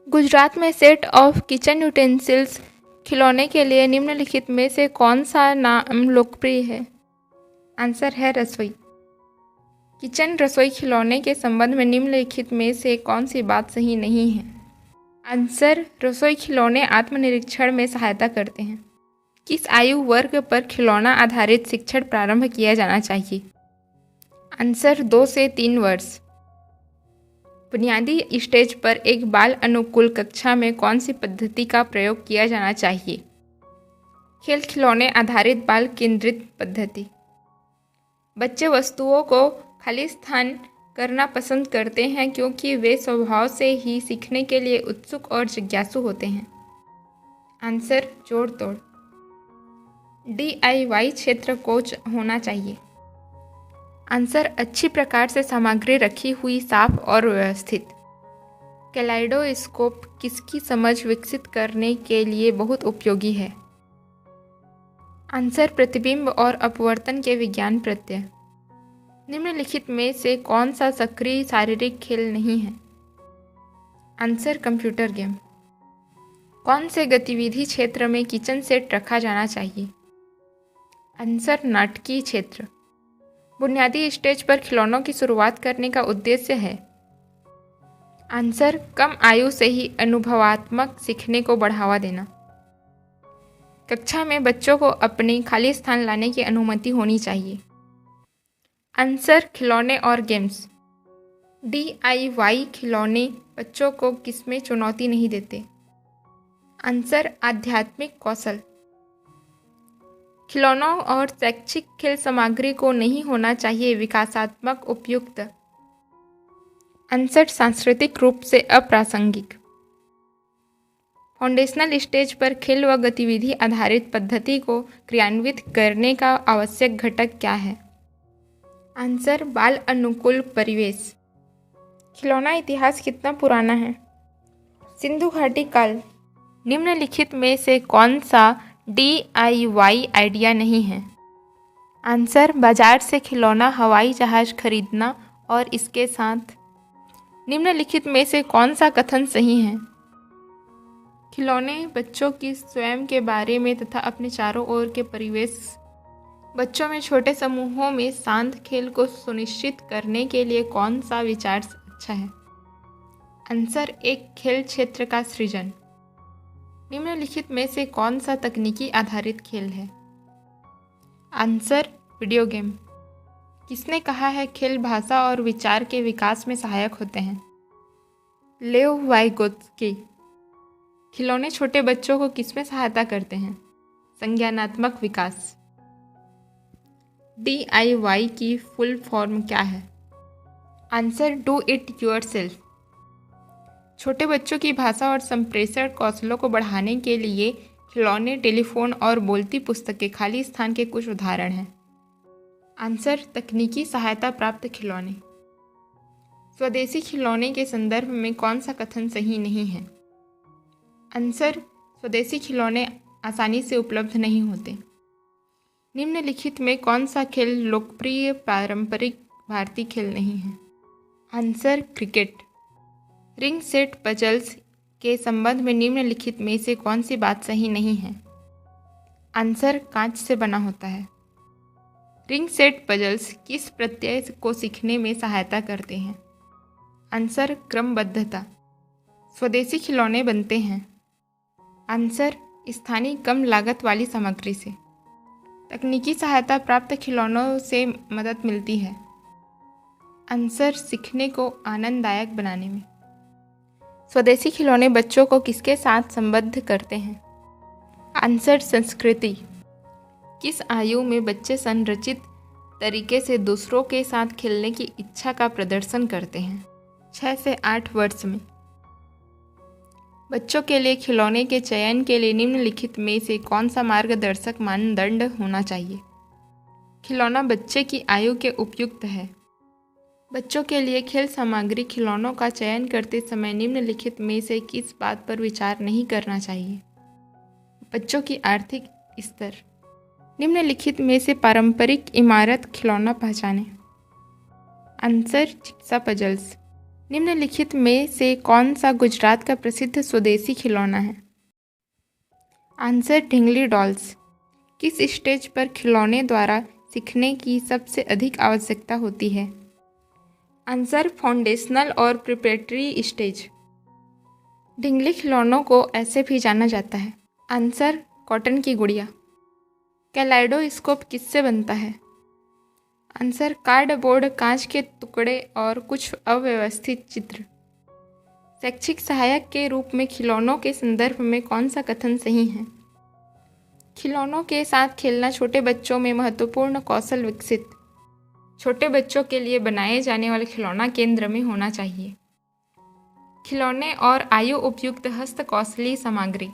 गुजरात में set of kitchen utensils खिलौने के लिए निम्नलिखित में से कौन सा नाम लोकप्रिय है? आंसर है रसोई। किचन रसोई खिलौने के संबंध में निम्नलिखित में से कौन सी बात सही नहीं है? आंसर रसोई खिलौने आत्मनिरीक्षण में सहायता करते हैं। किस आयु वर्ग पर खिलौना आधारित शिक्षण प्रारंभ किया जाना चाहिए? आंसर 2 से 3 वर्ष। बुनियादी स्टेज पर एक बाल अनुकूल कक्षा में कौन सी पद्धति का प्रयोग किया जाना चाहिए? खेल खिलौने आधारित बाल केंद्रित पद्धति। बच्चे वस्तुओं को खाली स्थान करना पसंद करते हैं क्योंकि वे स्वभाव से ही सीखने के लिए उत्सुक और जिज्ञासु होते हैं। आंसर जोड़ तोड़। DIY क्षेत्र कोच होना चाहिए। आंसर अच्छी प्रकार से सामग्री रखी हुई, साफ और व्यवस्थित। कैलेडोस्कोप किसकी समझ विकसित करने के लिए बहुत उपयोगी है? आंसर प्रतिबिंब और अपवर्तन के विज्ञान प्रत्यय। निम्नलिखित में से कौन सा सक्रिय शारीरिक खेल नहीं है? Answer computer game. कौन से गतिविधि क्षेत्र में किचन सेट रखा जाना चाहिए? आंसर नाटकीय क्षेत्र। बुनियादी स्टेज पर खिलौनों की शुरुआत करने का उद्देश्य है? आंसर कम आयु से ही अनुभवात्मक सीखने को बढ़ावा देना। कक्षा में बच्चों को अपने खाली स्थान लाने की अनुमति होनी चाहिए। आंसर खिलौने और गेम्स। DIY खिलौने बच्चों को किसमें चुनौती नहीं देते? आंसर आध्यात्मिक कौशल। खिलौनों और शैक्षिक खेल सामग्री को नहीं होना चाहिए विकासात्मक उपयुक्त। आंसर सांस्कृतिक रूप से अप्रासंगिक। फाउंडेशनल स्टेज पर खेल व गतिविधि आधारित पद्धति को क्रियान्वित करने का आवश्यक घटक क्या है? आंसर बाल अनुकूल परिवेश। खिलौना इतिहास कितना पुराना है? सिंधु घाटी काल। निम्नलिखित में से कौन सा DIY आइडिया नहीं है? आंसर बाजार से खिलौना हवाई जहाज खरीदना और इसके साथ। निम्नलिखित में से कौन सा कथन सही है? खिलौने बच्चों की स्वयं के बारे में तथा अपने चारों ओर के परिवेश। बच्चों में छोटे समूहों में शांत खेल को सुनिश्चित करने के लिए कौन सा विचार अच्छा है? आंसर एक खेल क्षेत्र का सृजन। निम्नलिखित में से कौन सा तकनीकी आधारित खेल है? Answer video game. किसने कहा है खेल भाषा और विचार के विकास में सहायक होते हैं? लेव वाइगोत्स्की। खिलौने छोटे बच्चों को किसमें सहायता करते हैं? संज्ञानात्मक विकास। DIY की फुल फॉर्म क्या है? Answer do it yourself. छोटे बच्चों की भाषा और संप्रेषण कौशलों को बढ़ाने के लिए खिलौने, टेलीफोन और बोलती पुस्तकें खाली स्थान के कुछ उदाहरण हैं। आंसर तकनीकी सहायता प्राप्त खिलौने। स्वदेशी खिलौने के संदर्भ में कौन सा कथन सही नहीं है? आंसर स्वदेशी खिलौने आसानी से उपलब्ध नहीं होते। निम्नलिखित में कौन सा खेल लोकप्रिय पारंपरिक भारतीय खेल नहीं है? Answer cricket. Ring set puzzles के संबंध में निम्नलिखित में से कौन सी बात सही नहीं है? आंसर कांच से बना होता है। रिंग सेट पजल्स किस प्रत्यय को सीखने में सहायता करते हैं? आंसर क्रमबद्धता। स्वदेशी खिलौने बनते हैं। आंसर स्थानीय कम लागत वाली सामग्री से। तकनीकी सहायता प्राप्त खिलौनों से मदद मिलती है। आंसर सीखने को आनंददायक बनाने में। स्वदेशी खिलौने बच्चों को किसके साथ संबद्ध करते हैं? आंसर संस्कृति। किस आयु में बच्चे संरचित तरीके से दूसरों के साथ खेलने की इच्छा का प्रदर्शन करते हैं? 6 से 8 वर्ष में। बच्चों के लिए खिलौने के चयन के लिए निम्नलिखित में से कौन सा मार्गदर्शक मानदंड होना चाहिए? खिलौना बच्चे की आयु के उपयुक्त है। बच्चों के लिए खेल सामग्री खिलौनों का चयन करते समय निम्नलिखित में से किस बात पर विचार नहीं करना चाहिए? बच्चों की आर्थिक स्तर। निम्नलिखित में से पारंपरिक इमारत खिलौना पहचानें। Answer jigsaw puzzles. निम्नलिखित में से कौन सा गुजरात का प्रसिद्ध स्वदेशी खिलौना है? Answer Dhingli dolls. किस स्टेज पर खिलौने द्वारा सीखने की सबसे अधिक आवश्यकता होती है? आंसर फाउंडेशनल और प्रिपरेटरी स्टेज। ढिंगली खिलौनों को ऐसे भी जाना जाता है। आंसर कॉटन की गुड़िया। कैलाइडोस्कोप किससे बनता है? आंसर कार्डबोर्ड, कांच के टुकड़े और कुछ अव्यवस्थित चित्र। शैक्षिक सहायक के रूप में खिलौनों के संदर्भ में कौन सा कथन सही है? खिलौनों के साथ खेलना छोटे बच्चों में महत्वपूर्ण कौशल विकसित। छोटे बच्चों के लिए बनाए जाने वाले खिलौना केंद्र में होना चाहिए। खिलौने और आयु उपयुक्त हस्तकौशली सामग्री।